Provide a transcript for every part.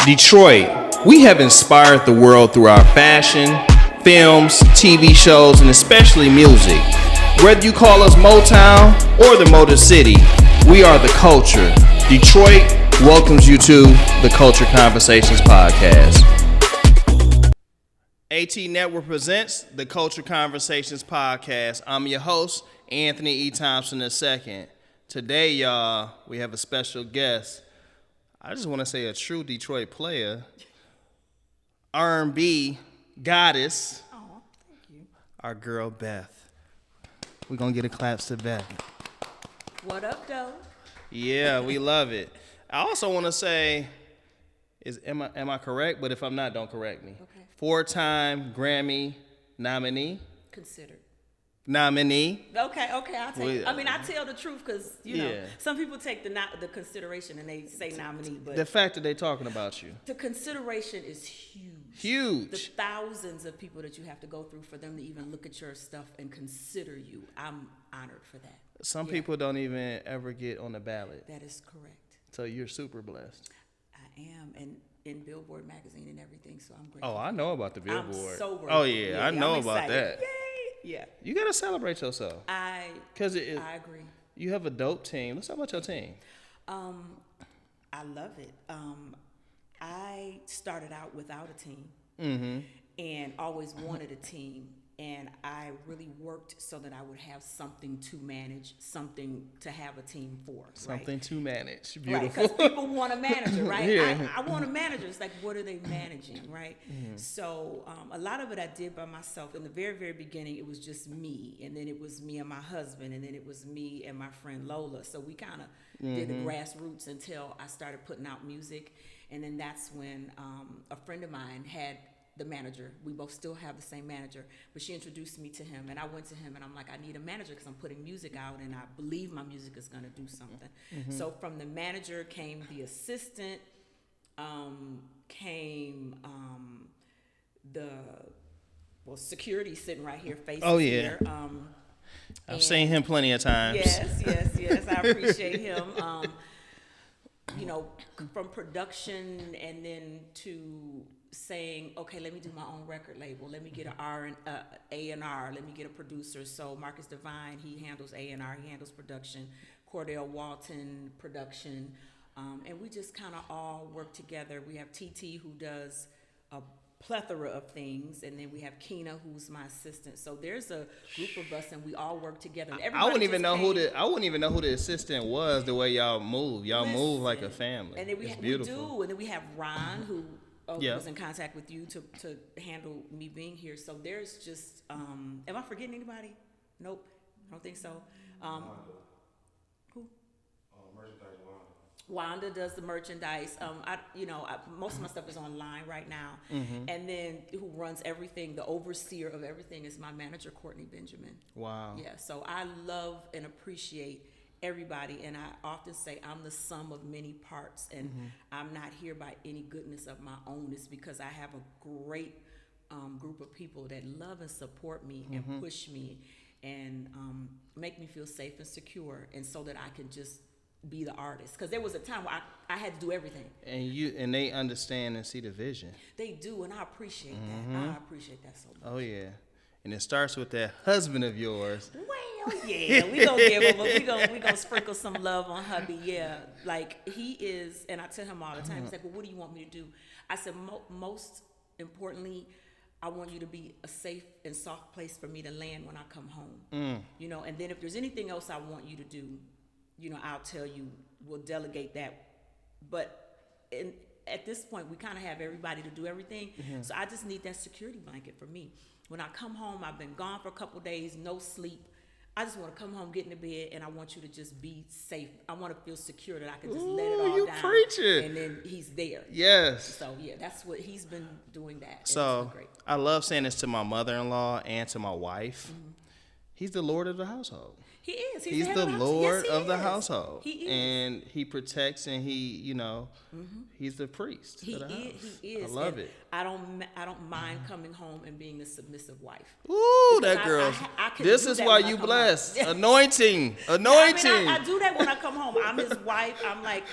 Detroit, we have inspired the world through our fashion, films, TV shows, and especially music. Whether you call us Motown or the Motor City, we are the culture. Detroit welcomes you to the Culture Conversations podcast. AT Network presents the Culture Conversations podcast. I'm your host, Anthony E. Thompson II. Today, y'all, we have a special guest. I just want to say a true Detroit player, R&B goddess, thank you. Our girl Beth. We're going to get a claps to Beth. What up, though? Yeah, we love it. I also want to say, am I correct? But if I'm not, don't correct me. Okay. 4-time Grammy nominee. Considered. Nominee. Okay, I'll take it. I mean, I tell the truth because, you know, Yeah. some people take the consideration and they say nominee, but The fact that they're talking about you. the consideration is huge. Huge. The thousands of people that you have to go through for them to even look at your stuff and consider you. I'm honored for that. Some people don't even ever get on the ballot. That is correct. So you're super blessed. I am, and in Billboard magazine and everything, so I'm grateful. Oh, I know about the Billboard. I'm so grateful. Oh, yeah, I know I'm about excited. that. Yay! Yeah. You got to celebrate yourself. I agree. You have a dope team. Let's talk about your team. I love it. I started out without a team and always wanted a team. And I really worked so that I would have something to manage, something to have a team for. Something to manage. Beautiful. Right, because people want a manager, right? Yeah. I want a manager. It's like, what are they managing, right? So a lot of it I did by myself. In the very, very beginning, it was just me. And then it was me and my husband. And then it was me and my friend Lola. So we kind of did the grassroots until I started putting out music. And then that's when a friend of mine had the manager. We both still have the same manager, but she introduced me to him, and I went to him, and I'm like, I need a manager because I'm putting music out, and I believe my music is going to do something. So from the manager came the assistant, came security sitting right here, facing here. I've seen him plenty of times. Yes. I appreciate him. You know, from production and then to saying, okay, let me do my own record label. Let me get A&R. Let me get a producer. So Marcus Devine, he handles A&R. He handles production. Cordell Walton, production. And we just kind of all work together. We have TT, who does a plethora of things, and then we have Keena, who's my assistant. So there's a group of us, and we all work together. I wouldn't even know who the assistant was. The way y'all move, move like a family. And then it's beautiful. We do, and then we have Ron, who was in contact with you to handle me being here. So there's just, am I forgetting anybody? Nope, I don't think so. Who? Merchandise Wanda does the merchandise. Most of my stuff is online right now. And then who runs everything, the overseer of everything, is my manager, Courtney Benjamin. Wow. Yeah, so I love and appreciate everybody, and I often say I'm the sum of many parts, and I'm not here by any goodness of my own. It's because I have a great group of people that love and support me and push me and make me feel safe and secure, and so that I can just be the artist. Because there was a time where I had to do everything. And they understand and see the vision. They do, and I appreciate that. I appreciate that so much. Oh yeah. And it starts with that husband of yours. Well, yeah, we gonna give him. We gonna sprinkle some love on hubby. Yeah, like he is, and I tell him all the time. He's like, "Well, what do you want me to do?" I said, "Most importantly, I want you to be a safe and soft place for me to land when I come home. You know, and then if there's anything else I want you to do, you know, I'll tell you. We'll delegate that. But at this point, we kind of have everybody to do everything. So I just need that security blanket for me. When I come home, I've been gone for a couple days, no sleep. I just want to come home, get in the bed, and I want you to just be safe. I want to feel secure that I can just let it all you down. Preaching. And then he's there. Yes. So, yeah, that's what he's been doing that. So, it's been great. I love saying this to my mother-in-law and to my wife. He's the Lord of the household. He is. He's the Lord of the household. He is. And he protects and he, he's the priest of the house. He is. I love it. I don't mind coming home and being the submissive wife. Ooh, that girl. This is why you blessed. Anointing. I do that when I come home. I'm his wife. I'm like,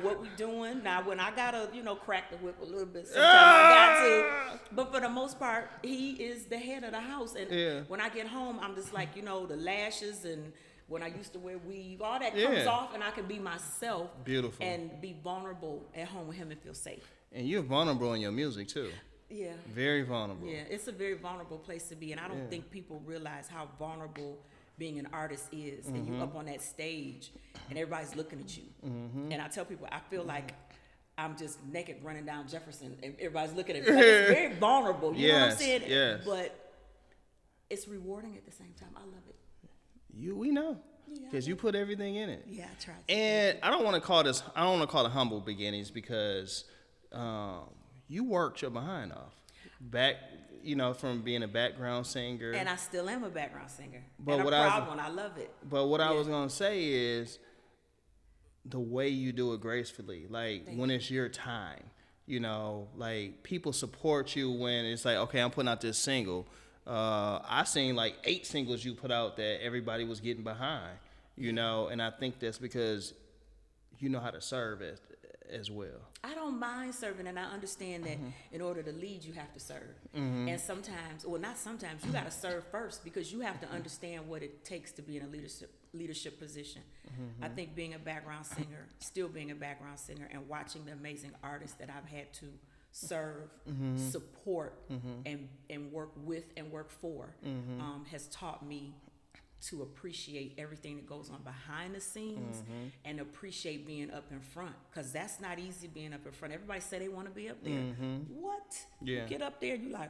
what we doing? Now, when I gotta, crack the whip a little bit, sometimes I got to. But for the most part, he is the head of the house. And when I get home, I'm just like, the lashes and when I used to wear weave, all that comes off, and I can be myself. Beautiful. And be vulnerable at home with him and feel safe. And you're vulnerable in your music too. Yeah. Very vulnerable. Yeah, it's a very vulnerable place to be, and I don't think people realize how vulnerable being an artist is. And you up on that stage, and everybody's looking at you. And I tell people, I feel like I'm just naked running down Jefferson, and everybody's looking at me. Like, it's very vulnerable. You know what I'm saying? Yes. But it's rewarding at the same time. I love it. We know, because you put everything in it. Yeah, I try to. And I don't want to call it humble beginnings, because you worked your behind off back, from being a background singer. And I still am a background singer. But and what I'm proud one. I love it. But what I was gonna say is the way you do it gracefully, like when it's your time. Like people support you when it's like, okay, I'm putting out this single. I seen like 8 singles you put out that everybody was getting behind, and I think that's because you know how to serve as well. I don't mind serving, and I understand that in order to lead, you have to serve. And sometimes, well, not sometimes, you got to serve first, because you have to understand what it takes to be in a leadership position. I think being a background singer, still being a background singer, and watching the amazing artists that I've had to serve, support, and work with and work for, has taught me to appreciate everything that goes on behind the scenes and appreciate being up in front, because that's not easy, being up in front. Everybody say they want to be up there. What? You get up there, you like,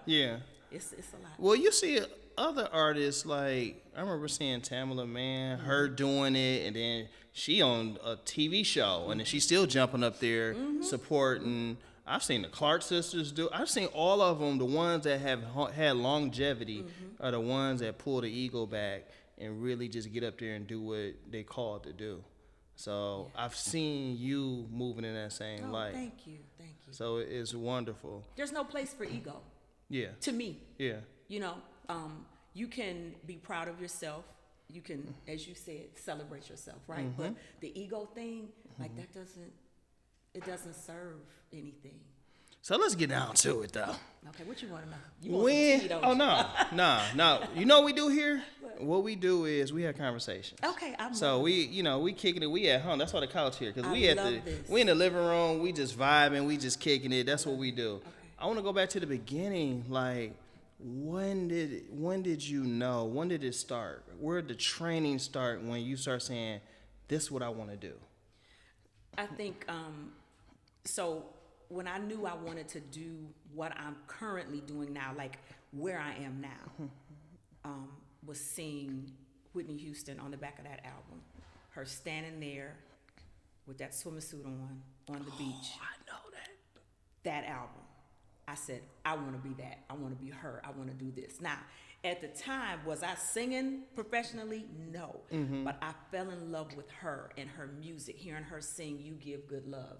Yeah. It's a lot. Well, you see other artists, like I remember seeing Tamala Mann, her doing it, and then she on a TV show, and then she's still jumping up there supporting. I've seen the Clark sisters do. I've seen all of them. The ones that have had longevity are the ones that pull the ego back and really just get up there and do what they called to do. So I've seen you moving in that same light. Thank you. So it's wonderful. There's no place for ego. Yeah. To me. Yeah. You can be proud of yourself. You can, as you said, celebrate yourself, right? But the ego thing, like that doesn't serve anything. So let's get down to it, though. Okay, what you want to know? You want some tea, don't you? No. You know what we do here? What we do is we have conversations. Okay, we kicking it. We at home. That's why the couch here, because we in the living room. We just vibing. We just kicking it. That's what we do. Okay. I want to go back to the beginning. Like, when did you know? When did it start? Where did the training start when you start saying, "This is what I want to do"? I think so. When I knew I wanted to do what I'm currently doing now, like where I am now, was seeing Whitney Houston on the back of that album, her standing there with that swimsuit on the beach. I know that. That album. I said, I want to be that. I want to be her. I want to do this. Now, at the time, was I singing professionally? No. But I fell in love with her and her music, hearing her sing You Give Good Love,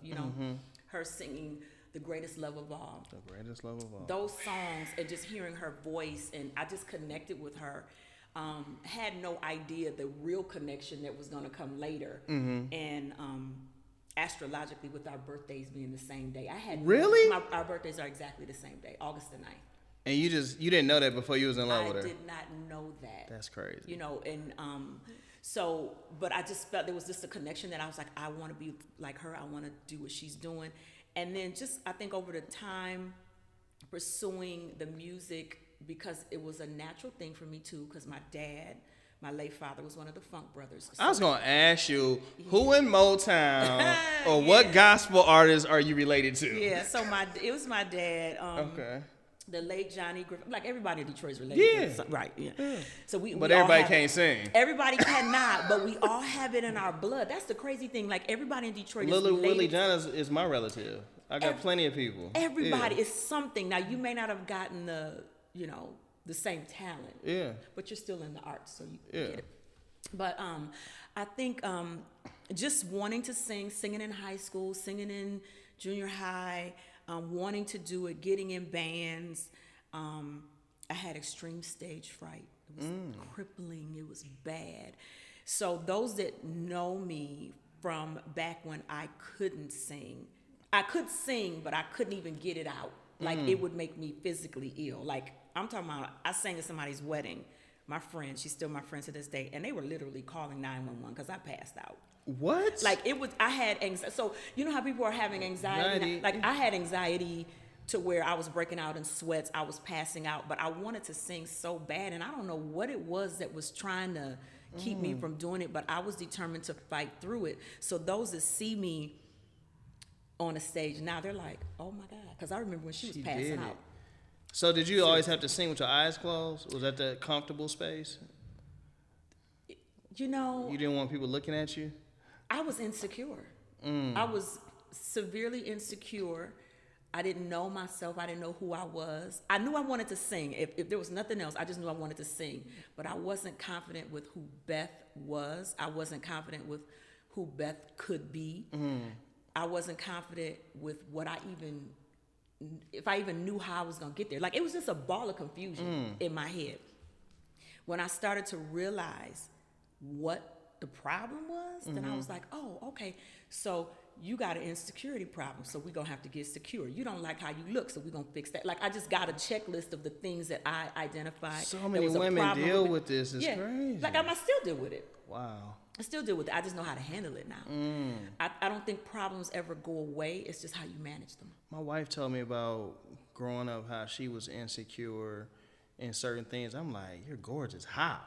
her singing The Greatest Love of All. The Greatest Love of All. Those songs, and just hearing her voice, and I just connected with her. Had no idea the real connection that was going to come later. And astrologically, with our birthdays being the same day. Our birthdays are exactly the same day, August the 9th. And you didn't know that before you was in love with her? I did not know that. That's crazy. And but I just felt there was just a connection that I was like, I want to be like her. I want to do what she's doing. And then just, I think over the time, pursuing the music, because it was a natural thing for me too, because my dad, my late father, was one of the Funk Brothers. So, I was going to ask you, who in Motown or what gospel artists are you related to? Yeah, so it was my dad. Okay. The late Johnny Griffith, like everybody in Detroit is related to, right? Yeah. So but everybody can't sing. Everybody cannot, but we all have it in our blood. That's the crazy thing. Like everybody in Detroit is related. Willie John is my relative. I got plenty of people. Everybody is something. Now you may not have gotten the, the same talent. Yeah. But you're still in the arts, so you Yeah. get it. But I think just wanting to singing in high school, singing in junior high, wanting to do it, getting in bands. I had extreme stage fright. It was crippling. It was bad. So those that know me from back when I couldn't sing, I could sing, but I couldn't even get it out. Like, it would make me physically ill. Like, I'm talking about, I sang at somebody's wedding. My friend, she's still my friend to this day, and they were literally calling 911 because I passed out. What? Like, it was, I had anxiety. So, you know how people are having anxiety? Like, I had anxiety to where I was breaking out in sweats. I was passing out, but I wanted to sing so bad, and I don't know what it was that was trying to keep me from doing it, but I was determined to fight through it. So those that see me on a stage now, they're like, oh my God, because I remember when she was passing out. So did you always have to sing with your eyes closed? Was that the comfortable space? You know, You didn't want people looking at you? I was insecure. I was severely insecure. I didn't know myself. I didn't know who I was. I knew I wanted to sing. If there was nothing else, I just knew I wanted to sing. But I wasn't confident with who Beth was. I wasn't confident with who Beth could be. I wasn't confident with if I even knew how I was going to get there. Like, it was just a ball of confusion in my head. When I started to realize what the problem was, then I was like, oh, okay. So you got an insecurity problem, so we're going to have to get secure. You don't like how you look, so we're going to fix that. Like, I just got a checklist of the things that I identified. So many women deal with this. It's yeah. crazy. Like, I still deal with it. Wow. I still deal with it. I just know how to handle it now. I don't think problems ever go away. It's just how you manage them. My wife told me about growing up, how she was insecure in certain things. I'm like, you're gorgeous. How?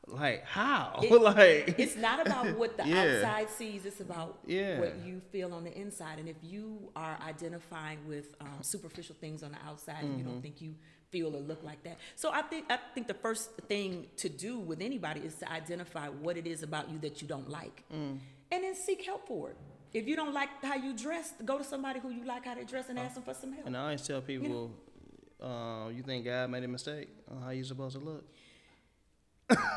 Like, how? It's not about what the outside sees. It's about what you feel on the inside. And if you are identifying with superficial things on the outside, and you don't think you feel or look like that. So I think the first thing to do with anybody is to identify what it is about you that you don't like, and then seek help for it. If you don't like how you dress, go to somebody who you like how they dress and ask them for some help. And I always tell people, you think God made a mistake on how you're supposed to look?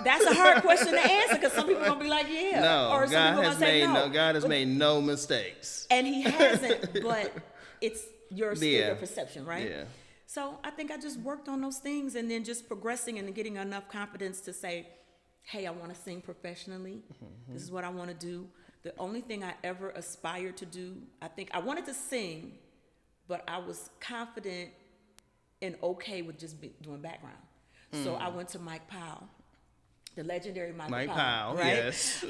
That's a hard question to answer, because some people are gonna be like, yeah. No, or some God people has gonna say made no. God has made no mistakes. And he hasn't, but it's your perception, right? Yeah. So I think I just worked on those things, and then just progressing and getting enough confidence to say, hey, I want to sing professionally. This is what I want to do. The only thing I ever aspired to do, I think I wanted to sing, but I was confident and okay with just doing background. So I went to Mike Powell, the legendary Mike Powell, right? Yes.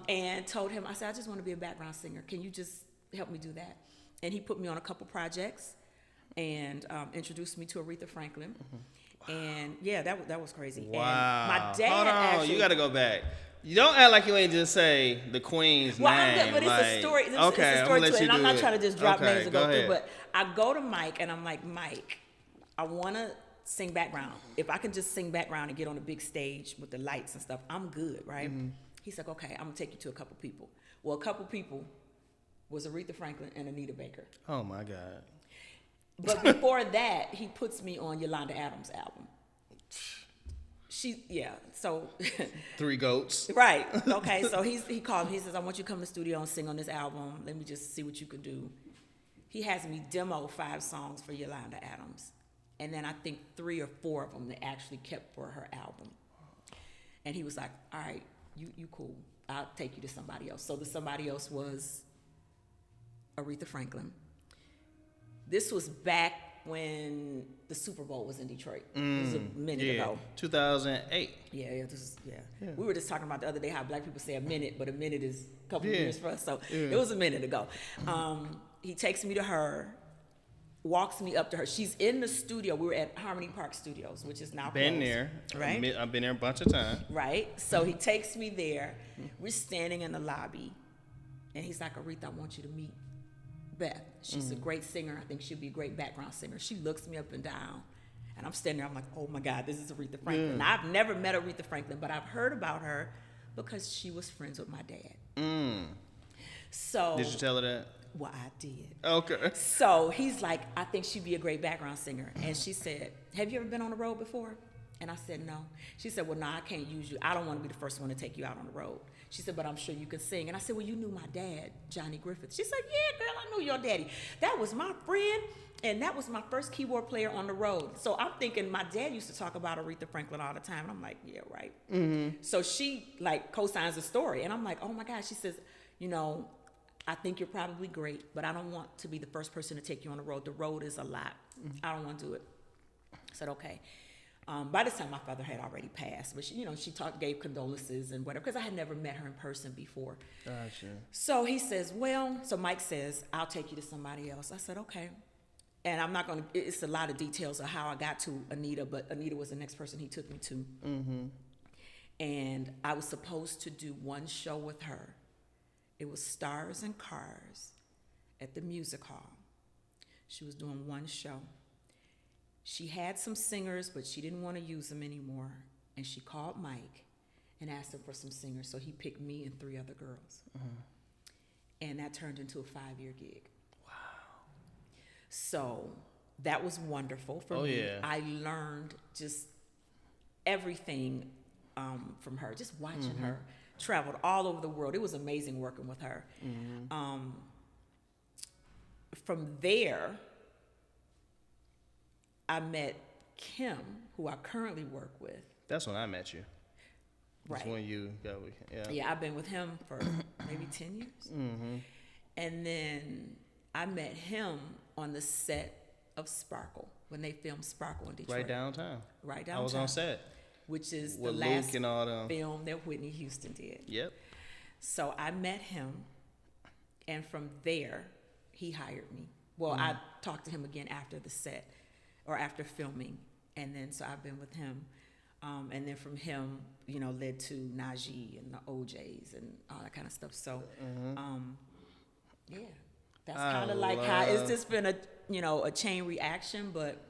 And told him, I said, I just want to be a background singer. Can you just help me do that? And he put me on a couple projects and introduced me to Aretha Franklin. And yeah, that was crazy. Wow. And my dad Hold on, actually, you got to go back. You don't act like you ain't just say the Queen's well, name. I'm good, but it's a story. It's a story to it, and I'm not trying to just drop names and go through. But I go to Mike, and I'm like, Mike, I want to sing background. If I can just sing background and get on a big stage with the lights and stuff, I'm good, right? He's like, okay, I'm gonna take you to a couple people. Well, a couple people was Aretha Franklin and Anita Baker. Oh my God. But before that, he puts me on Yolanda Adams' album. So 3 goats. right. Okay, so he called me. He says, I want you to come to the studio and sing on this album. Let me just see what you can do. He has me demo 5 songs for Yolanda Adams. And then I think 3 or 4 of them they actually kept for her album. And he was like, all right, you cool. I'll take you to somebody else. So the somebody else was Aretha Franklin. This was back when the Super Bowl was in Detroit. It was a minute ago. 2008. Yeah. We were just talking about the other day how black people say a minute, but a minute is a couple of years for us. So it was a minute ago. He takes me to her, walks me up to her. She's in the studio. We were at Harmony Park Studios, which is now Been closed, there. right? I've been there a bunch of times. Right. So he takes me there. We're standing in the lobby, and he's like, Aretha, I want you to meet Beth. She's a great singer. I think she'll be a great background singer. She looks me up and down, and I'm standing there. I'm like, oh my God, this is Aretha Franklin. Now, I've never met Aretha Franklin, but I've heard about her because she was friends with my dad. So Did you tell her that? Well, I did. Okay. So he's like, I think she'd be a great background singer. And she said, have you ever been on the road before? And I said, no. She said, well, no, I can't use you. I don't want to be the first one to take you out on the road. She said, but I'm sure you can sing. And I said, well, you knew my dad, Johnny Griffith. She said, yeah, girl, I knew your daddy. That was my friend, and that was my first keyboard player on the road. So I'm thinking my dad used to talk about Aretha Franklin all the time. And I'm like, yeah, right. Mm-hmm. So she, like, co-signs the story. And I'm like, oh, my gosh. She says, you know, I think you're probably great, but I don't want to be the first person to take you on the road. The road is a lot. Mm-hmm. I don't want to do it. I said, okay. By this time, my father had already passed, but she gave condolences and whatever, because I had never met her in person before. Gotcha. So he says, so Mike says, I'll take you to somebody else. I said, okay. And I'm not going to, it's a lot of details of how I got to Anita, but Anita was the next person he took me to. Mm-hmm. And I was supposed to do one show with her. It was Stars and Cars at the Music Hall. She was doing one show. She had some singers, but she didn't want to use them anymore. And she called Mike and asked him for some singers. So he picked me and 3 other girls. Uh-huh. And that turned into a 5-year gig. Wow. So that was wonderful for me. Yeah. I learned just everything from her, just watching her. Traveled all over the world. It was amazing working with her. Mm-hmm. From there, I met Kim, who I currently work with. That's when I met you. Right. That's when you got with him. Yeah. Yeah, I've been with him for maybe 10 years. Mm-hmm. And then I met him on the set of Sparkle, when they filmed Sparkle in Detroit. Right downtown. Right downtown. I was on set. Which is with the last Luke and all them. film that Whitney Houston did. Yep. So I met him, and from there, he hired me. Well, I talked to him again after the set, or after filming, and then so I've been with him, and then from him, led to Najee and the OJs and all that kind of stuff. So, yeah, that's kind of like how it's just been a chain reaction, but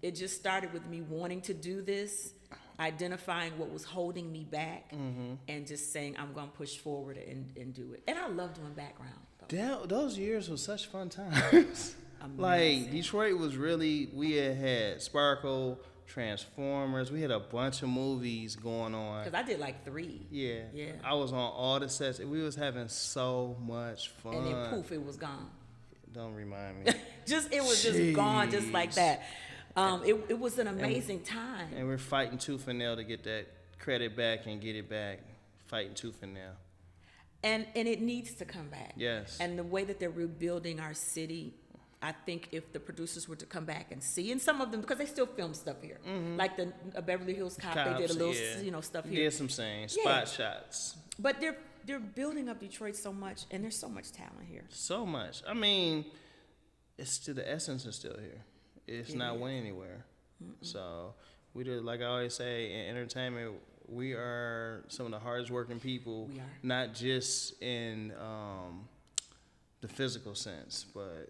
it just started with me wanting to do this, identifying what was holding me back, and just saying I'm gonna push forward and do it. And I love doing background. Those years were such fun times. Like Detroit was really, we had Sparkle, Transformers. We had a bunch of movies going on. Because I did like 3. Yeah. I was on all the sets, and we was having so much fun. And then poof, it was gone. Don't remind me. It was just gone, just like that. It was an amazing time. And we're fighting tooth and nail to get that credit back and get it back. Fighting tooth and nail. And it needs to come back. Yes. And the way that they're rebuilding our city, I think if the producers were to come back and see, and some of them, because they still film stuff here, like the Beverly Hills Cop, they did a little stuff here. Did some things, spot shots. But they're building up Detroit so much, and there's so much talent here. So much. I mean, it's still, the essence is still here. It went anywhere. So we did, like I always say, in entertainment, we are some of the hardest working people. We are. Not just in the physical sense, but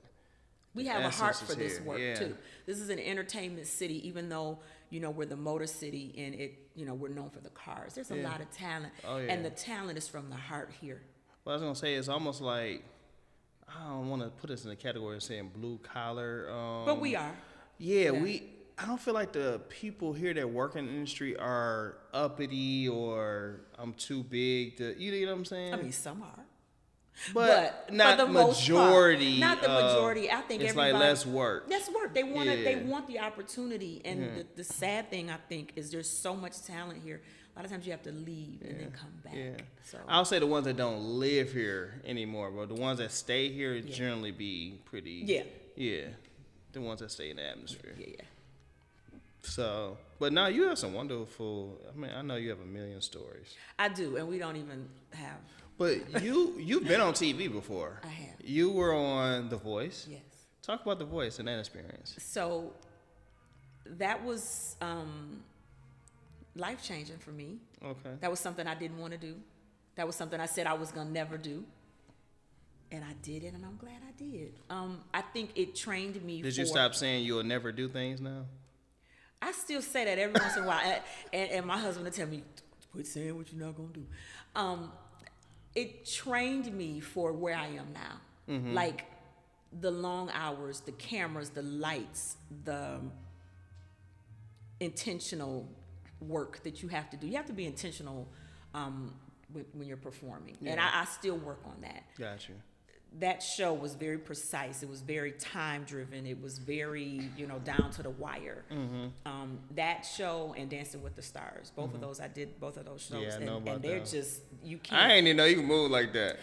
we have a heart for this work too. This is an entertainment city, even though we're the motor city and we're known for the cars. There's a lot of talent, and the talent is from the heart here. Well, I was gonna say it's almost like, I don't want to put us in the category of saying blue collar. But we are. Yeah, I don't feel like the people here that work in the industry are uppity or I'm too big to, you know what I'm saying? I mean, some are. But not the majority. Not the majority. I think it's everybody. It's like less work. Less work. They want They want the opportunity. And the sad thing, I think, is there's so much talent here. A lot of times you have to leave and then come back. Yeah. So I'll say the ones that don't live here anymore, but the ones that stay here generally be pretty. Yeah. Yeah. The ones that stay in the atmosphere. Yeah. So, but now you have some wonderful. I mean, I know you have a million stories. I do, and we don't even have. But you've been on TV before. I have. You were on The Voice. Yes. Talk about The Voice and that experience. So, that was life-changing for me. Okay. That was something I didn't want to do. That was something I said I was going to never do. And I did it, and I'm glad I did. I think it trained me. Did you stop saying you'll never do things now? I still say that every once in a while. And my husband will tell me, quit saying what you're not going to do. It trained me for where I am now. Mm-hmm. Like the long hours, the cameras, the lights, the intentional work that you have to do. You have to be intentional when you're performing. Yeah. And I still work on that. Gotcha. That show was very precise. It was very time driven. It was very, down to the wire. Mm-hmm. That show and Dancing with the Stars, both of those, I did both of those shows. Yeah, I know about and they're that. just, you can't. I ain't even know you can move like that.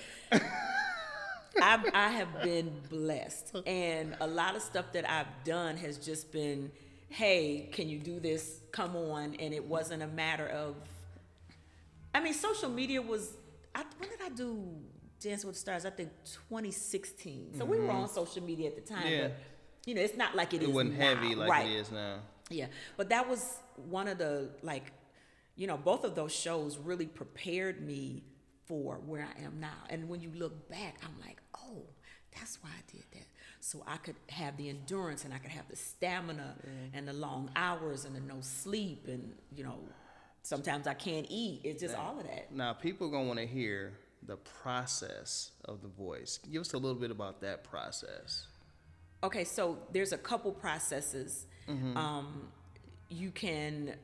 I have been blessed. And a lot of stuff that I've done has just been, hey, can you do this? Come on. And it wasn't a matter of, social media was, when did I do Dancing with the Stars? I think 2016. So we were on social media at the time. Yeah. But, it's not like it is now. It wasn't heavy like it is now. Yeah. But that was one of the, both of those shows really prepared me for where I am now. And when you look back, I'm like, oh, that's why I did that. So I could have the endurance and I could have the stamina and the long hours and the no sleep and, sometimes I can't eat. It's just all of that. Now, people going to want to hear the process of the voice. Give us a little bit about that process. Okay, so there's a couple processes. Mm-hmm. You can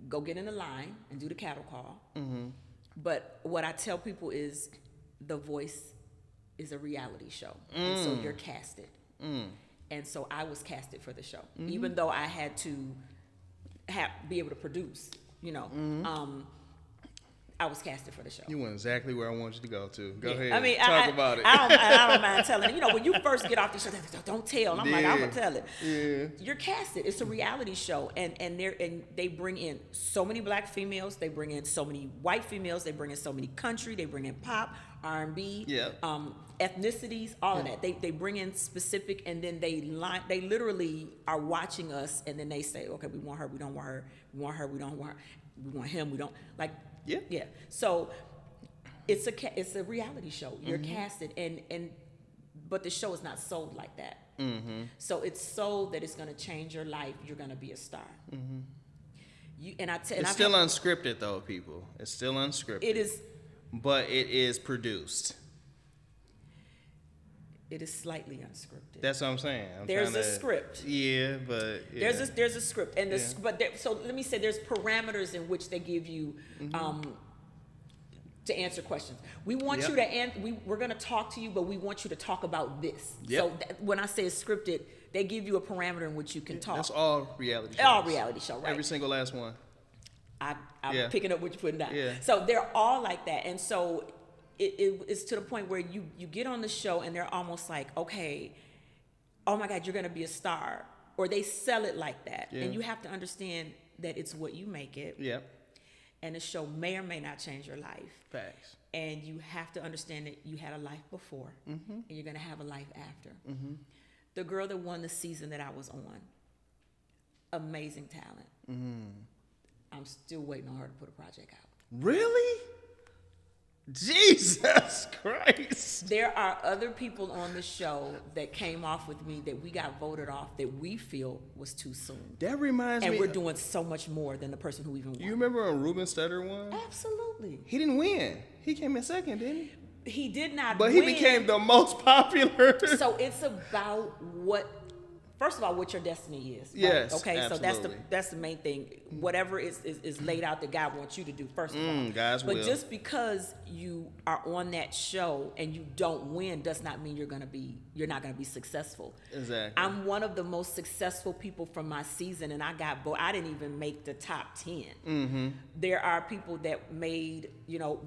go get in the line and do the cattle call. Mm-hmm. But what I tell people is The Voice is a reality show. And so you're casted. And so I was casted for the show, even though I had to be able to produce, I was casted for the show. You went exactly where I want you to go to. Go ahead. Talk about it. I don't mind telling. When you first get off the show, they're like, don't tell. I'm like, I'm gonna tell it. Yeah. You're casted. It's a reality show, and they bring in so many black females. They bring in so many white females. They bring in so many country. They bring in pop, R&B, ethnicities, all of that. They bring in specific, and then they literally are watching us, and then they say, okay, we want her, we don't want her, we want her, we don't want her, we want him, we don't like. Yeah. So it's a reality show. You're casted, but the show is not sold like that. Mm-hmm. So it's sold that it's going to change your life. You're going to be a star. Mm-hmm. It's still unscripted, though, people. It's still unscripted. It is, but it is produced. It is slightly unscripted. That's what I'm saying. There's a script. Yeah, but there's a script, and so let me say there's parameters in which they give you to answer questions. We want you to we're going to talk to you, but we want you to talk about this. Yep. So when I say it's scripted, they give you a parameter in which you can talk. That's all reality shows. All reality show, right? Every single last one. I'm picking up what you're putting down. Yeah. So they're all like that, and so. It's to the point where you get on the show and they're almost like, okay, oh my God, you're going to be a star. Or they sell it like that. Yeah. And you have to understand that it's what you make it. Yep. And the show may or may not change your life. Facts. And you have to understand that you had a life before. Mm-hmm. And you're going to have a life after. Mm-hmm. The girl that won the season that I was on, amazing talent. Mm-hmm. I'm still waiting on her to put a project out. Really? Jesus Christ. There are other people on the show that came off with me that we got voted off that we feel was too soon. That reminds me. And we're doing so much more than the person who even won. You remember when Ruben Studdard won? Absolutely. He didn't win. He came in second, didn't he? He did not win. But he became the most popular. So it's about first of all, what your destiny is. Right? Yes. Okay. Absolutely. So that's the main thing. Whatever is laid out that God wants you to do. First of all. God's will. But just because you are on that show and you don't win does not mean you're not gonna be successful. Exactly. I'm one of the most successful people from my season, and I didn't even make the top 10. Mm-hmm. There are people that made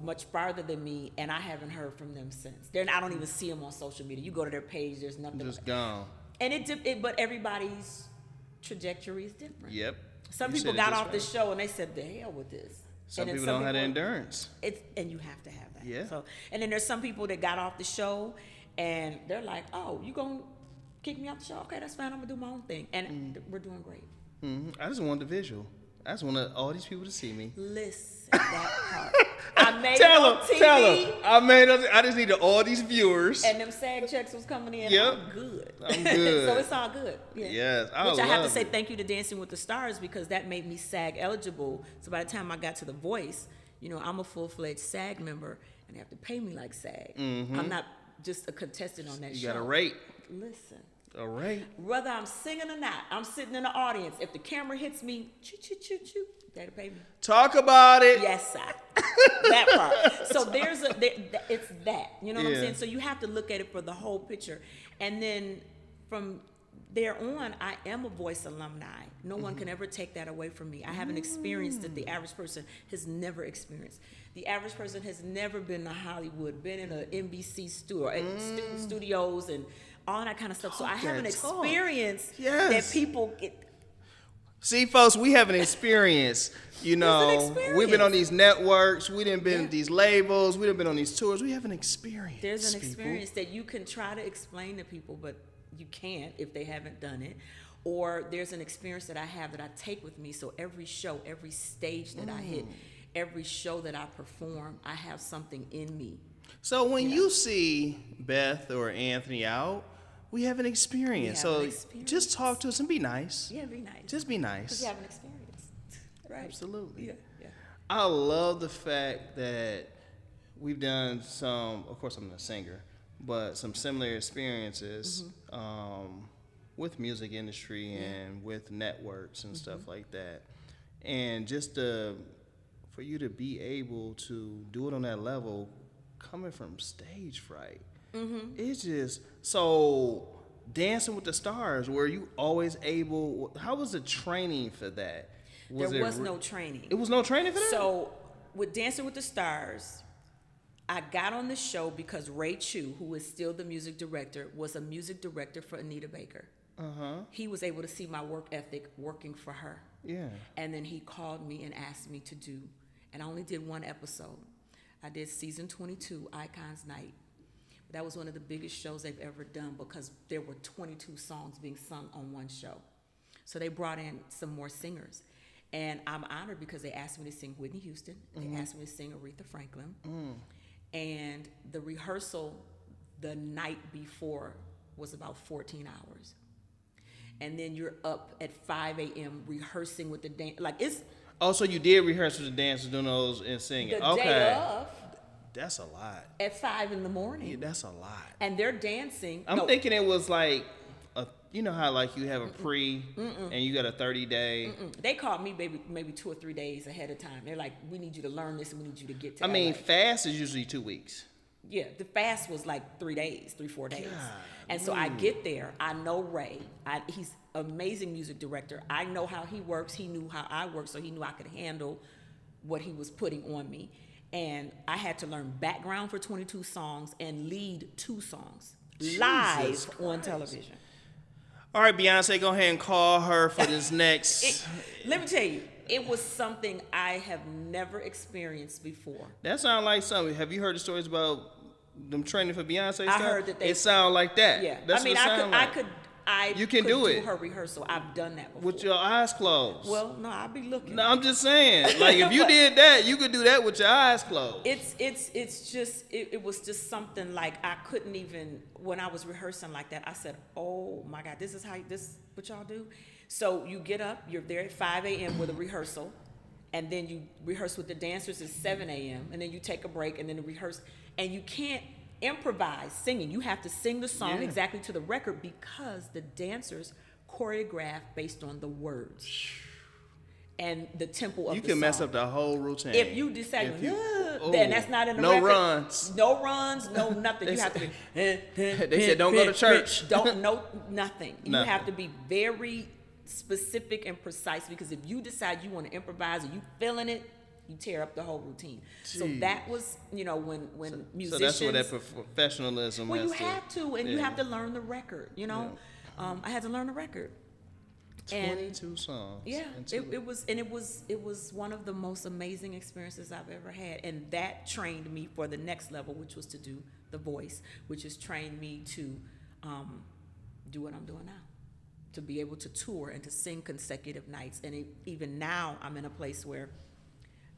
much farther than me, and I haven't heard from them since. I don't even see them on social media. You go to their page, there's nothing. Just gone. And but everybody's trajectory is different. Yep. Some people got off the show and they said, "The hell with this." Some people don't have the endurance. And you have to have that. Yeah. So, and then there's some people that got off the show and they're like, "Oh, you gonna kick me off the show? Okay, that's fine. I'm gonna do my own thing." And we're doing great. Mm-hmm. I just want the visual. I just want all these people to see me. Listen, that part. I made it on TV. Tell them. I just need all these viewers. And them SAG checks was coming in. Yep. I'm good. So it's all good. Yeah. Yes. Which I have to say thank you to Dancing with the Stars because that made me SAG eligible. So by the time I got to The Voice, I'm a full-fledged SAG member and they have to pay me like SAG. Mm-hmm. I'm not just a contestant on that show. You got a rate. Listen. A rate. Whether I'm singing or not, I'm sitting in the audience. If the camera hits me, choo, choo, choo, choo, That'll pay me. Talk about it. Yes, sir. That part. So it's that. You know what I'm saying? So you have to look at it for the whole picture. And then from there on, I am a Voice alumni. No one can ever take that away from me. I have an experience that the average person has never experienced. The average person has never been to Hollywood, been in an NBC studios and all that kind of stuff. So I have an experience that people get. See, folks, we have an experience. You know, we've been on these networks. We done been these labels. We done been on these tours. We have an experience. There's an experience that you can try to explain to people, but you can't if they haven't done it. Or there's an experience that I have that I take with me. So every show, every stage that I hit, every show that I perform, I have something in me. So when you see Beth or Anthony out, we have an experience. Just talk to us and be nice. Yeah, be nice. Just be nice. Because you have an experience. Right. Absolutely. Yeah. I love the fact that we've done some, of course I'm a singer, but some similar experiences with music industry and with networks and stuff like that. And just for you to be able to do it on that level, coming from stage fright, it's just so. Dancing with the Stars, were you always able? How was the training for that? There was no training. It was no training for that? So with Dancing with the Stars, I got on the show because Ray Chu, who is still the music director, was a music director for Anita Baker. He was able to see my work ethic working for her. Yeah. And then he called me and asked me to do, and I only did one episode. I did season 22, Icons Night. That was one of the biggest shows they've ever done because there were 22 songs being sung on one show. So they brought in some more singers. And I'm honored because they asked me to sing Whitney Houston. They asked me to sing Aretha Franklin. And the rehearsal the night before was about 14 hours. And then you're up at 5 a.m. rehearsing with the dance. Like it's. Oh, so you did rehearse with the dancers, doing those and singing. The day of. That's a lot. At 5 in the morning. Yeah, that's a lot. And they're dancing. I'm thinking it was like, you know how like you have a pre and you got a 30-day. They called me maybe 2 or 3 days ahead of time. They're like, we need you to learn this and we need you to get to I mean, fast is usually 2 weeks. Yeah, the fast was like 3 days, 4 days. And so I get there. I know Ray. He's amazing music director. I know how he works. He knew how I work, so he knew I could handle what he was putting on me. And I had to learn background for 22 songs and lead 2 songs live on television. All right, Beyonce, go ahead and call her for this next. Let me tell you, it was something I have never experienced before. That sounds like something. Have you heard the stories about them training for Beyonce? I heard that it sounds like that. Yeah, that's you can do it. Her rehearsal. I've done that before. With your eyes closed. Well, no, I'll be looking. No, I'm just saying. Like if you did that, you could do that with your eyes closed. It was just something like I couldn't even, when I was rehearsing like that, I said, oh my God, this is what y'all do? So you get up, you're there at 5 a.m. with a rehearsal, and then you rehearse with the dancers at 7 a.m., and then you take a break, and then rehearse, and you can't improvise singing. You have to sing the song exactly to the record because the dancers choreograph based on the words and the tempo of the song. You can mess up the whole routine. If you decide, then that's not in the no record. Runs. No runs, no nothing. You have to be. They said don't go to church. Nothing. You have to be very specific and precise because if you decide you want to improvise or you feeling it, you tear up the whole routine. Jeez. So that was, when musicians. So that's where that professionalism. Well, you have to, and you have to learn the record. I had to learn the record. 22 songs. Yeah, it was one of the most amazing experiences I've ever had, and that trained me for the next level, which was to do The Voice, which has trained me to do what I'm doing now, to be able to tour and to sing consecutive nights, and even now I'm in a place where.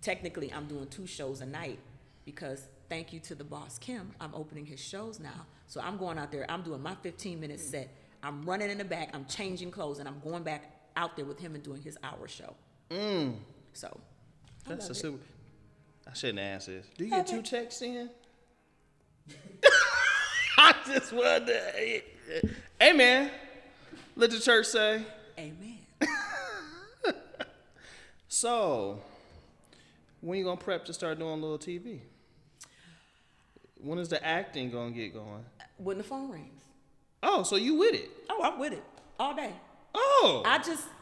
Technically, I'm doing 2 shows a night because thank you to the boss, KEM, I'm opening his shows now. So I'm going out there, I'm doing my 15-minute set. I'm running in the back, I'm changing clothes, and I'm going back out there with him and doing his hour show. So, that's a super. I shouldn't ask this. Do you get 2 checks in? I just wonder. Amen. Let the church say. Amen. So, when you gonna prep to start doing a little TV? When is the acting gonna get going? When the phone rings. Oh, so you with it? Oh, I'm with it all day. Oh.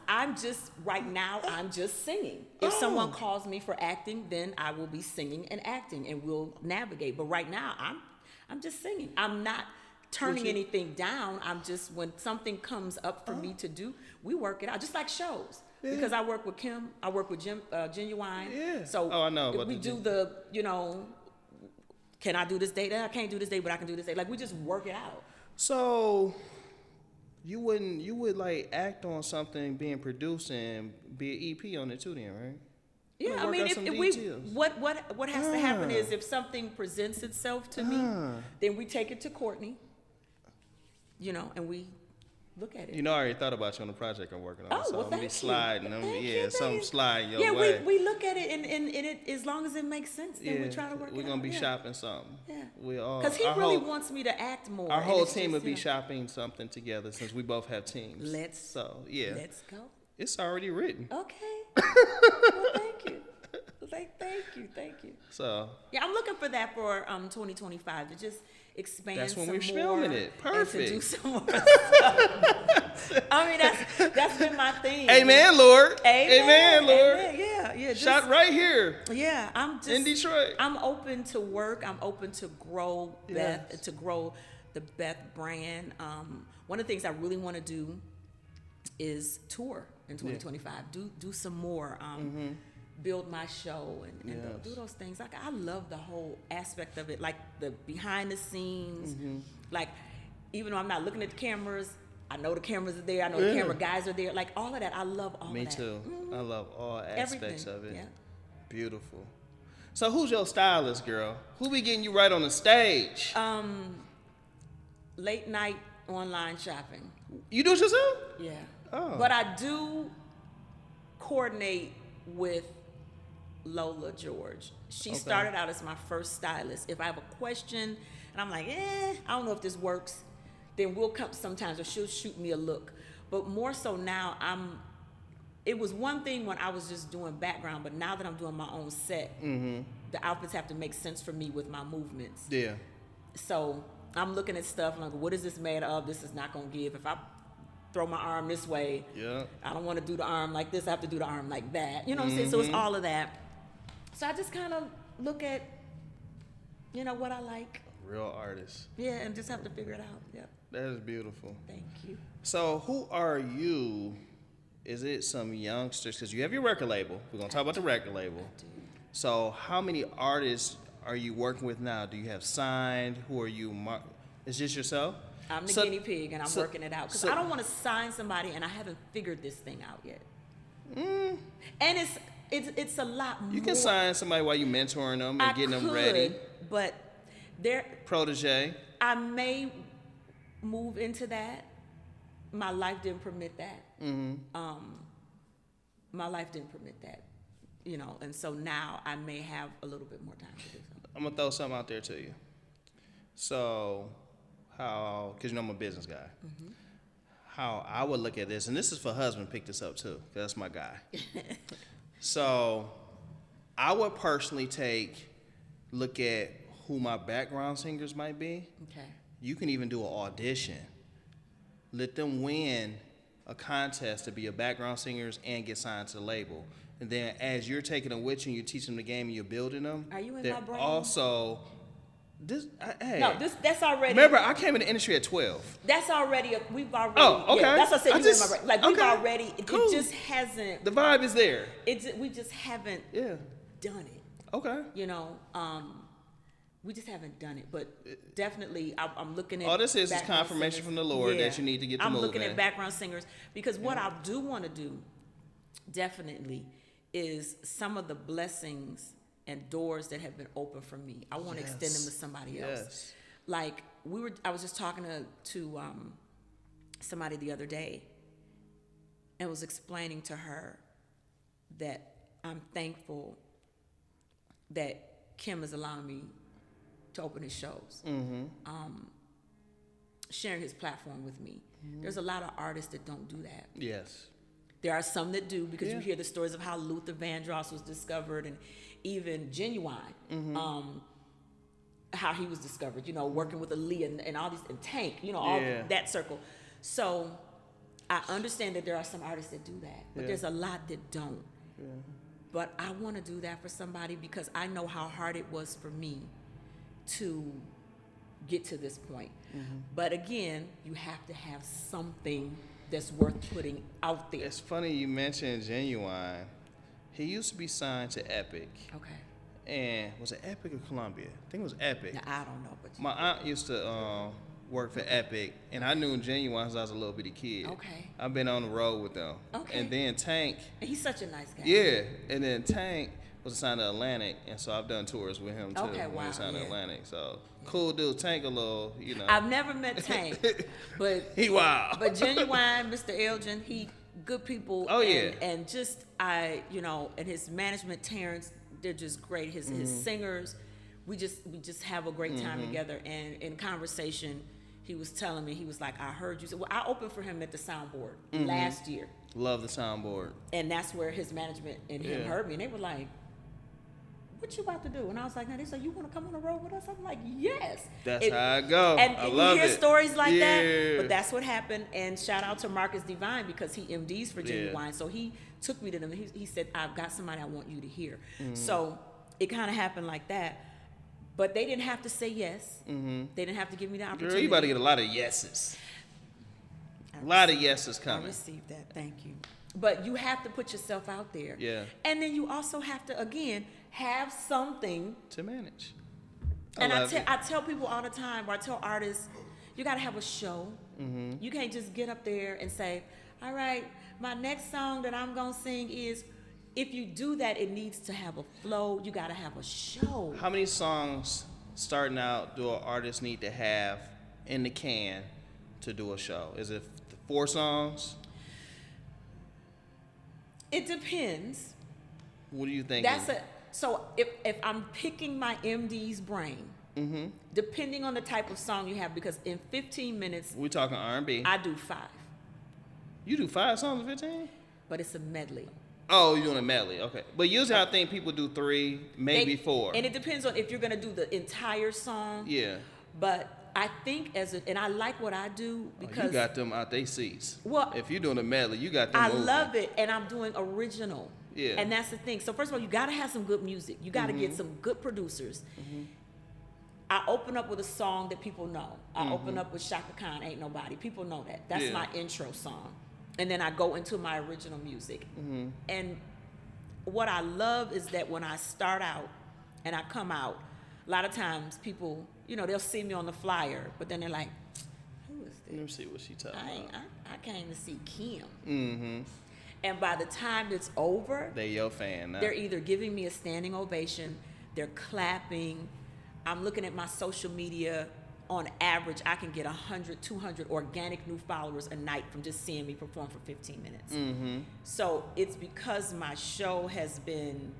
I'm just right now. I'm just singing. If someone calls me for acting, then I will be singing and acting, and we'll navigate. But right now, I'm just singing. I'm not turning anything down. I'm just, when something comes up for me to do, we work it out. Just like shows. Yeah. Because I work with KEM, I work with Genuine. Yeah. So I know. we do the, can I do this day? I can't do this day, but I can do this day. Like, we just work it out. So you would like act on something being produced and be an EP on it too, then, right? Yeah, I mean, if we what has to happen is, if something presents itself to me, then we take it to Courtney, and we look at it. I already thought about you on the project I'm working on. Oh, so well, I'm gonna be thank you. sliding. Something sliding your way. way. We look at it, and it, as long as it makes sense, then we try to work it out. We're gonna be shopping something. Yeah. Because he really wants me to act more. Our whole team would be shopping something together, since we both have teams. Let's go. It's already written. Okay. Well, thank you. Thank you. So yeah, I'm looking for that for 2025 to just expand. That's when some we're more filming it. Perfect. And to do some more stuff. I mean, that's been my thing. Amen, Lord. Amen, Lord. Amen. Yeah. Shot right here. Yeah, I'm just in Detroit. I'm open to work. I'm open to grow Beth, to grow the Beth brand. One of the things I really want to do is tour in 2025. Do some more. Build my show and do those things. Like, I love the whole aspect of it, like the behind the scenes. Like, even though I'm not looking at the cameras, I know the cameras are there. I know the camera guys are there. Like, all of that, I love all of that. Me too. I love all aspects of it. Yeah. Beautiful. So who's your stylist, girl? Who be getting you right on the stage? Late night online shopping. You do it yourself? Yeah. Oh. But I do coordinate with Lola George. She started out as my first stylist. If I have a question and I'm like, I don't know if this works, then we'll come sometimes, or she'll shoot me a look. But more so now, it was one thing when I was just doing background, but now that I'm doing my own set, the outfits have to make sense for me with my movements. Yeah. So I'm looking at stuff like, what is this made of? This is not gonna give. If I throw my arm this way, I don't want to do the arm like this. I have to do the arm like that. You know what I'm saying? So it's all of that. So I just kind of look at, what I like. Real artist. Yeah, and just have to figure it out. Yeah. That is beautiful. Thank you. So who are you? Is it some youngsters? Because you have your record label. We're going to talk about the record label. I do. So how many artists are you working with now? Do you have signed? Who are you? Is this yourself? I'm the guinea pig, and I'm working it out. Because I don't want to sign somebody, and I haven't figured this thing out yet. And it's a lot more. You can sign somebody while you mentoring them and getting them ready. But they're protege. I may move into that. My life didn't permit that. My life didn't permit that, and so now I may have a little bit more time to do something. I'm gonna throw something out there to you. So, because I'm a business guy, how I would look at this, and this is for husband, pick this up too, because that's my guy. So, I would personally look at who my background singers might be. Okay. You can even do an audition. Let them win a contest to be a background singers and get signed to the label. And then as you're taking them with you and you're teaching them the game and you're building them, are you in my brain? Also, that's already. Remember, I came in the industry at 12. That's already. We've already. Oh, okay. Yeah, that's what I said. You in my brain. Like, we've already. Cool. It just hasn't. The vibe is there. We just haven't. Done it. Okay. We just haven't done it, but definitely I'm looking at. All this is confirmation singers from the Lord that you need to get the move. I'm looking at background singers because what I do want to do, definitely, is some of the blessings and doors that have been open for me. I want to extend them to somebody else. Like I was just talking to somebody the other day, and was explaining to her that I'm thankful that KEM is allowing me to open his shows, sharing his platform with me. There's a lot of artists that don't do that. Yes. There are some that do, because you hear the stories of how Luther Vandross was discovered, and even Genuine, how he was discovered, you know, working with Aaliyah and all these, and Tank, you know, all that circle. So I understand that there are some artists that do that, but there's a lot that don't. Yeah. But I want to do that for somebody because I know how hard it was for me to get to this point. But again, you have to have something that's worth putting out there. It's funny you mentioned Genuine. He used to be signed to Epic. Okay. And was it Epic or Columbia? I think it was Epic. Now, I don't know, but my aunt used to work for Epic, and I knew Genuine since I was a little bitty kid. Okay. I've been on the road with them. Okay. And then Tank. He's such a nice guy. Yeah, and then Tank was signed to Atlantic, and so I've done tours with him too. Okay, when he was signed to yeah. Atlantic. So cool dude. Tank a little, you know. I've never met Tank, but he wild. But Genuine, Mr. Elgin, he good people. Oh yeah. And just you know, and his management, Terrence, they're just great. His singers, we just have a great time together. And in conversation, he was telling me, he was like, I heard you say, well, I opened for him at the soundboard last year. Love the soundboard. And that's where his management and him heard me, and they were like, what you about to do? And I was like, now they said, you want to come on the road with us? I'm like, yes. That's how I go. And I love you hear it. stories like that, but that's what happened. And shout out to Marcus Divine, because he MDs for Genuine. So he took me to them. He said, I've got somebody I want you to hear. So it kind of happened like that. But they didn't have to say yes. They didn't have to give me the opportunity. Girl, you about to get a lot of yeses. A lot of yeses coming. I received that. Thank you. But you have to put yourself out there. Yeah. And then you also have to, again, have something to manage. I tell people all the time, or I tell artists, you got to have a show. You can't just get up there and say, all right, my next song that I'm going to sing is, if you do that, it needs to have a flow. You got to have a show. How many songs starting out do an artist need to have in the can to do a show? Is it 4 songs? It depends. What do you think? So if I'm picking my MD's brain, depending on the type of song you have, because in 15 minutes, we're talking R&B. I do 5. You do 5 songs in 15? But it's a medley. Oh, you're doing a medley, okay. But usually I think people do 3, maybe 4. And it depends on if you're gonna do the entire song. Yeah. But I think and I like what I do because you got them out their seats. Well, if you're doing a medley, you got them moving. love it, and I'm doing original. Yeah. And that's the thing. So first of all, you gotta have some good music. You gotta get some good producers. I open up with a song that people know. I open up with Shaka Khan, Ain't Nobody. People know that. That's my intro song. And then I go into my original music. And what I love is that when I start out and I come out, a lot of times people, you know, they'll see me on the flyer, but then they're like, who is this? Let me see what she talking about. I came to see Kim. And by the time it's over, they your fan now. They're either giving me a standing ovation, they're clapping. I'm looking at my social media. On average, I can get 100, 200 organic new followers a night from just seeing me perform for 15 minutes. So it's because my show has been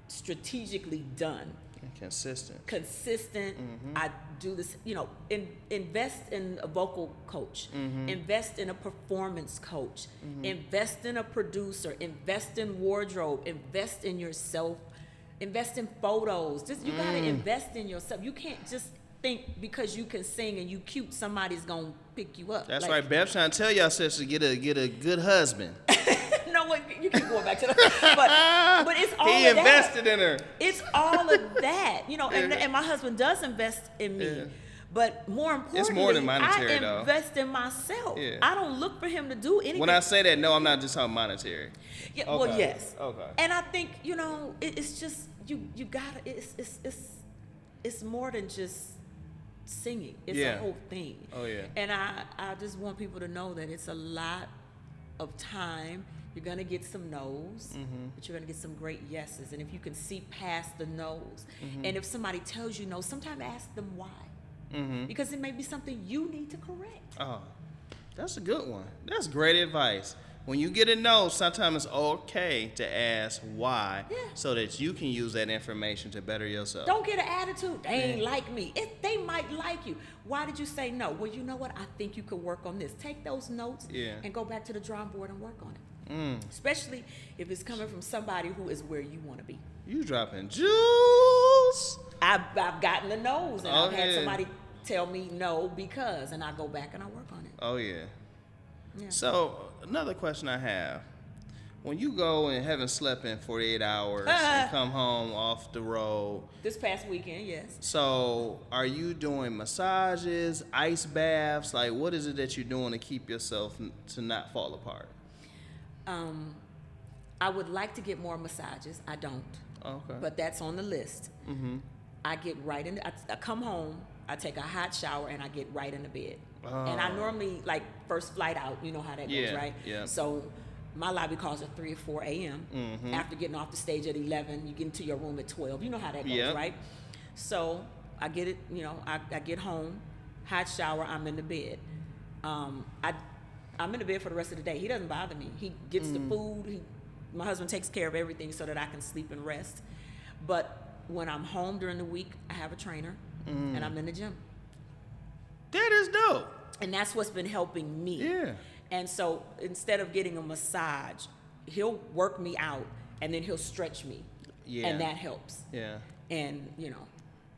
strategically done. And consistent. I do this, you know, invest in a vocal coach, invest in a performance coach, invest in a producer, invest in wardrobe, invest in yourself, invest in photos. Just you gotta invest in yourself. You can't just think because you can sing and you cute, somebody's gonna pick you up. That's right. Beth trying to tell y'all sisters to get a good husband. No, you keep going back to that. But it's all he of that. He invested in her. It's all of that, you know. And my husband does invest in me. But more importantly, it's more than monetary, I invest in myself. Yeah. I don't look for him to do anything. When I say that, no, I'm not just talking monetary. Yeah, okay. Well, yes. Okay. And I think, you know, it's just you gotta. It's more than just singing. It's a whole thing. Oh yeah. And I just want people to know that it's a lot of time. You're gonna get some no's, but you're gonna get some great yeses. And if you can see past the no's, and if somebody tells you no, sometimes ask them why. Because it may be something you need to correct. Oh, that's a good one. That's great advice. when you get a no, sometimes it's okay to ask why, so that you can use that information to better yourself. Don't get an attitude. They ain't like me. They might like you. Why did you say no? Well, you know what? I think you could work on this. Take those notes and go back to the drawing board and work on it. Especially if it's coming from somebody who is where you want to be. You dropping juice. I've gotten the no's, and I've had somebody tell me no because, and I go back and I work on it. Oh, yeah. So, another question I have. When you go and haven't slept in 48 hours and come home off the road. This past weekend, yes. So, are you doing massages, ice baths? Like, what is it that you're doing to keep yourself to not fall apart? I would like to get more massages. I don't. Okay. But that's on the list. Mm-hmm. I get right in. I come home, I take a hot shower, and I get right into bed. And I normally, like, first flight out, you know how that goes, right? Yeah. So my lobby calls at 3 or 4 a.m. Mm-hmm. After getting off the stage at 11, you get into your room at 12. You know how that goes, right? So I get it, you know, I get home, hot shower, I'm in the bed. I'm in the bed for the rest of the day. He doesn't bother me. He gets the food. My husband takes care of everything so that I can sleep and rest. But when I'm home during the week, I have a trainer, and I'm in the gym. That is dope. And that's what's been helping me. Yeah. And so instead of getting a massage, he'll work me out, and then he'll stretch me. Yeah. And that helps. Yeah. And, you know.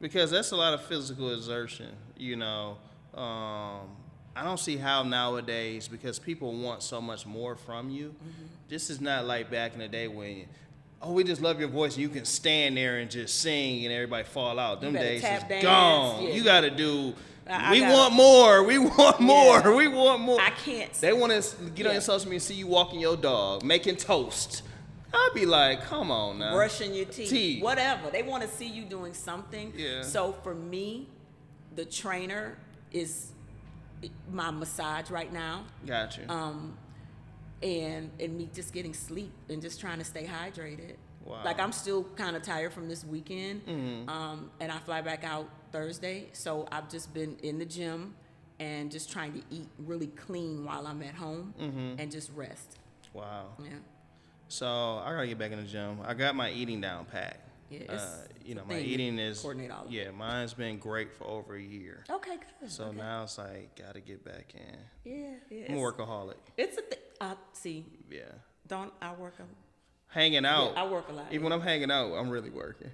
Because that's a lot of physical exertion, you know. I don't see how nowadays, because people want so much more from you. Mm-hmm. This is not like back in the day when, we just love your voice and you can stand there and just sing and everybody fall out. Them days is gone. Yeah. You got to do, we want more, we want more, we want more. I can't. They want to get on your social media and see you walking your dog, making toast. I'd be like, come on now. Brushing your teeth. Whatever. They want to see you doing something. Yeah. So for me, the trainer is my massage right now. Gotcha. And me just getting sleep and just trying to stay hydrated. Wow. Like, I'm still kind of tired from this weekend. Mm-hmm. And I fly back out Thursday. So I've just been in the gym and just trying to eat really clean while I'm at home and just rest. Wow. Yeah. So I gotta get back in the gym. I got my eating down pat. Yeah, my eating is coordinate all of it. Mine's been great for over a year. Okay, good. So now it's like gotta get back in. Yeah. I'm a workaholic. It's a thing. See. Yeah. I work hanging out. Yeah, I work a lot. Even when I'm hanging out, I'm really working.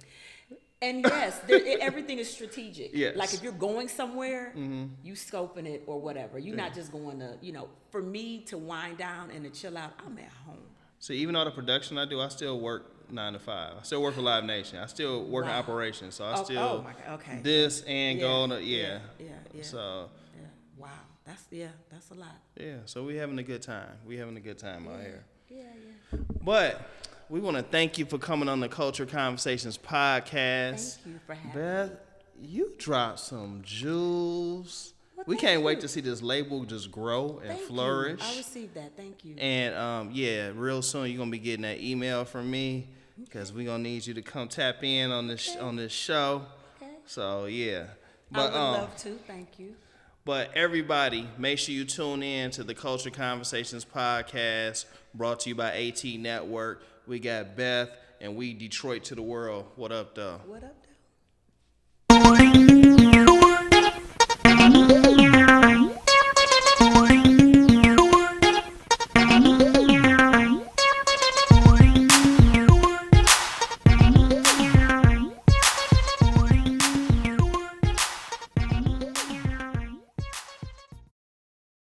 And yes, everything is strategic. Yes. Like if you're going somewhere, you scoping it or whatever. You're not just going to, for me to wind down and to chill out, I'm at home. So even all the production I do, I still work 9 to 5. I still work for Live Nation. I still work in operations. So I still this and go to Yeah. So wow, that's a lot. Yeah, so we having a good time. We having a good time out here. Yeah. But we want to thank you for coming on the Culture Conversations podcast. Thank you for having Beth, me. you dropped some jewels. We can't wait to see this label just grow and flourish. I received that. Thank you. And real soon you're gonna be getting that email from me because we're gonna need you to come tap in on this show. Okay. So yeah. But, I would love to. Thank you. But everybody, make sure you tune in to the Culture Conversations podcast, brought to you by AT Network. We got Beth, and we Detroit to the world. What up, though? What up, though?